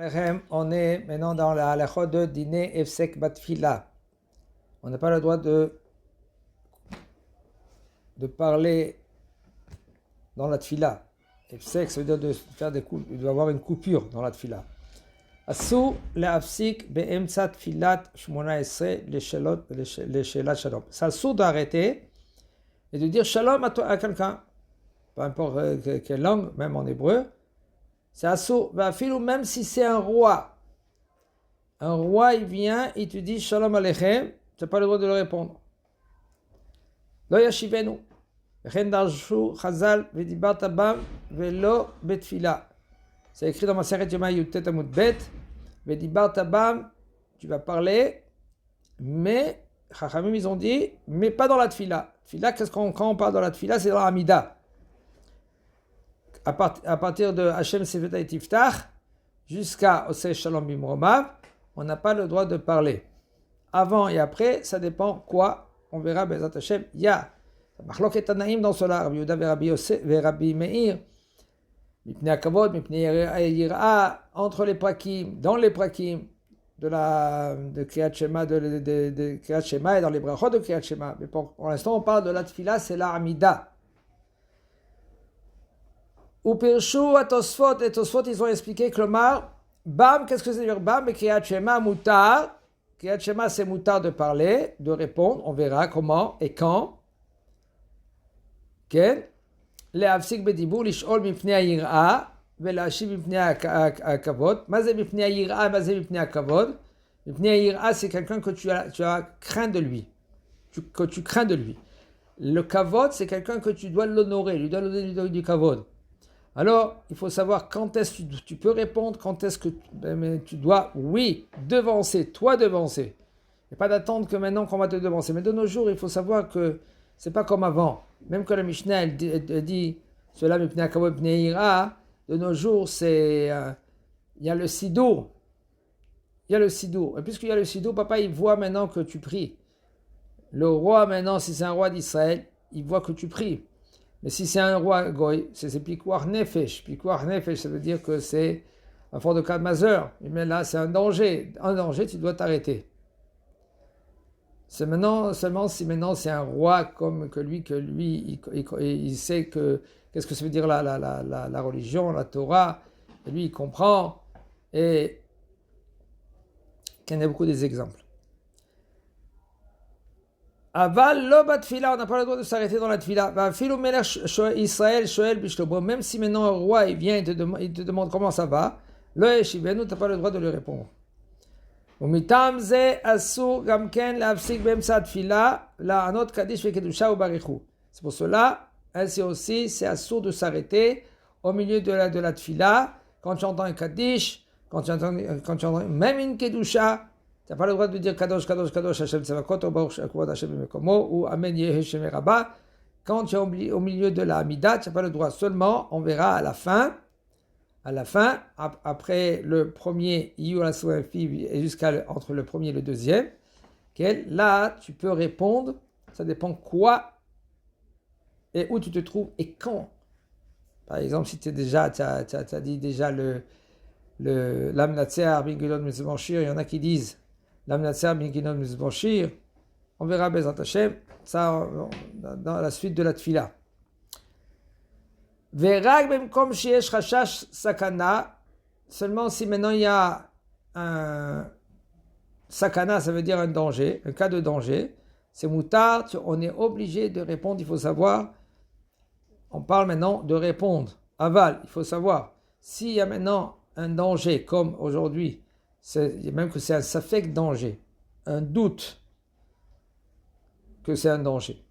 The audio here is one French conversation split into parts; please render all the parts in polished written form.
On est maintenant dans la halakha de dîner efsek batfila. On n'a pas le droit de parler dans la tfila. Efsek, ça veut dire de faire des coups, il doit y avoir une coupure dans la tfila. Asou le'afsik be'emtsa tfilat shmona esre leshelat shalom. C'est asou d'arrêter et de dire shalom à quelqu'un, peu importe quelle langue, même en hébreu. C'est asou, même si c'est un roi. Un roi, il vient, il te dit Shalom Aleichem, tu n'as pas le droit de le répondre. Lo yashivenu. Chen darshu chazal vedibarta bam velo betfila. C'est écrit dans ma Maseret Yoma Yutet Amud Bet. Vedibarta bam, tu vas parler, mais Chachamim ils ont dit, mais pas dans la tfila. Tfila, quand on parle dans la tfila, c'est dans la Amida. À partir de Hashem Sefeta et Tiftach jusqu'à Oseh Shalom Bimromav, on n'a pas le droit de parler. Avant et après, ça dépend quoi. On verra, Bezat Hashem, il y a Machloket Tanaïm dans cela, Rabbi Yehuda et Rabbi Meir, Mipnei Akavod, Mipnei Yira, entre les prakim, dans les prakim, de Kriyat Shema, de Kriyat Shema et dans les brachot de Kriyat Shema. Mais pour l'instant, on parle de la tfila, c'est la Amida. Ou Pirshu à Tosfot, et Tosfot, ils ont expliqué que le mar, Bam, qu'est-ce que c'est dire Bam, mais Kriyat Shema, Mutar. Kriyat Shema, c'est Mutar de parler, de répondre. On verra comment et quand. Ken. Le'afsik bedibur, lish'ol mipnei ha'yir'a, ve'la'ashiv mipnei ha'kavod. Mazé mipnei ha'yir'a, mazé mipnei ha'kavod. Mipnei ha'yir'a, c'est quelqu'un que tu as craint de lui. Que tu crains de lui. Le kavod, c'est quelqu'un que tu dois l'honorer, lui dois donner du kavod. Alors, il faut savoir quand est-ce que tu peux répondre, quand est-ce que tu dois, oui, devancer, toi devancer. Et pas d'attendre que maintenant qu'on va te devancer. Mais de nos jours, il faut savoir que c'est pas comme avant. Même que la Mishnah, elle dit, cela mipnei kavod mipnei yira, de nos jours, c'est, il y a le sidour. Il y a le sidour. Et puisqu'il y a le sidour, papa, il voit maintenant que tu pries. Le roi, maintenant, si c'est un roi d'Israël, il voit que tu pries. Mais si c'est un roi goy, c'est Pikuach Nefesh. Pikuach Nefesh, ça veut dire que c'est un fort de cas majeur. Mais là, c'est un danger. Un danger, tu dois t'arrêter. C'est maintenant, seulement si maintenant c'est un roi comme que lui il sait que qu'est-ce que ça veut dire la religion, la Torah, et lui, il comprend. Et il y en a beaucoup des exemples. Aval lo batfila, on n'a pas le droit de s'arrêter dans la tfila. Israël shoel bishlobo. Même si maintenant un roi il vient, il te demande comment ça va, lo yeshivenu, tu n'as pas le droit de lui répondre. Umitam ze asur gamken la'afsik be'emsa tfila la'anot kadish ve'kedusha u'barichu. C'est pour cela, ainsi aussi, c'est asur de s'arrêter au milieu de la tfila, quand tu entends un kadish, quand tu entends même une kedusha. Tu n'as pas le droit de dire Kadosh, Kadosh, Kadosh, Hashem Tzavakot, ou Baruch Shakouad Hashem Mekomo, ou Amen Yehe Shem Rabba. Quand tu es au milieu de la Hamida, tu n'as pas le droit. Seulement, on verra à la fin, après le premier Iyu la Souafi, et jusqu'à entre le premier et le deuxième, là, tu peux répondre, ça dépend quoi et où tu te trouves et quand. Par exemple, si tu as dit déjà l'Am Natsear, Bingilon Mizbanshir, il y en a qui disent on verra Bezat Hashem, ça dans la suite de la tfila. Seulement si maintenant il y a un sakana, ça veut dire un danger, un cas de danger, c'est moutard, on est obligé de répondre, il faut savoir, on parle maintenant de répondre. Aval, il faut savoir, s'il y a maintenant un danger comme aujourd'hui, même que c'est un safek danger, un doute que c'est un danger.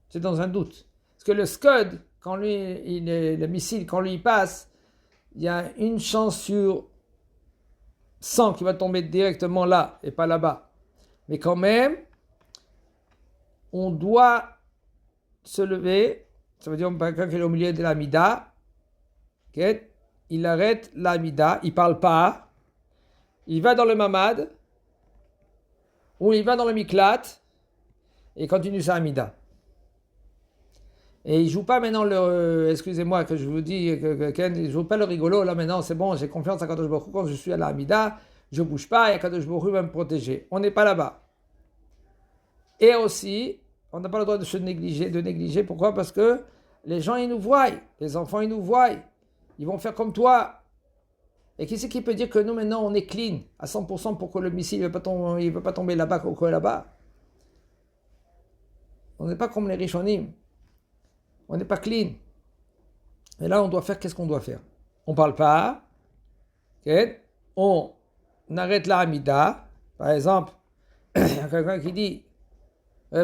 C'est dans un doute. Parce que le Scud, quand le missile, quand lui il passe, il y a une chance sur 100 qui va tomber directement là et pas là-bas. Mais quand même, on doit se lever. Ça veut dire quelqu'un qui est au milieu de l'Amida, okay? Il arrête l'Amida, il ne parle pas. Il va dans le mamad, ou il va dans le miklat, et continue sa amida. Et il joue pas maintenant excusez-moi que je vous dis, il joue pas le rigolo, là maintenant c'est bon, j'ai confiance à Kadosh Baruch Hu, quand je suis à la Hamida, je bouge pas et Kadosh Baruch Hu va me protéger. On n'est pas là-bas. Et aussi, on n'a pas le droit de négliger. Pourquoi? Parce que les gens, ils nous voient, les enfants, ils nous voient, ils vont faire comme toi. Et qui c'est qui peut dire que nous maintenant on est clean à 100% pour que le missile ne veut pas tomber là-bas ou là-bas? On n'est pas comme les Rishonim. On n'est pas clean. Et là, on doit faire, qu'est-ce qu'on doit faire? On ne parle pas. Okay? On arrête la Hamida. Par exemple, il y a quelqu'un qui dit il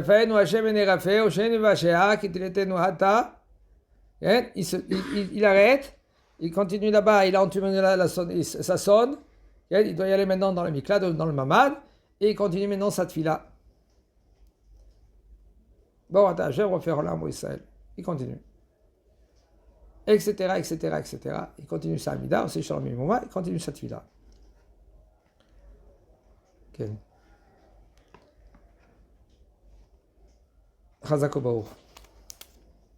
arrête, il continue là-bas, il a entendu ça sonne, il doit y aller maintenant dans le miklat, dans le mamad, et il continue maintenant sa tfila. Bon, attends, je vais refaire l'âme Israël. Il continue. Etc., etc., etc. Il continue sa amida, aussi Shalom Yimoma, il continue sa tfila. Okay. Chazak Baruch.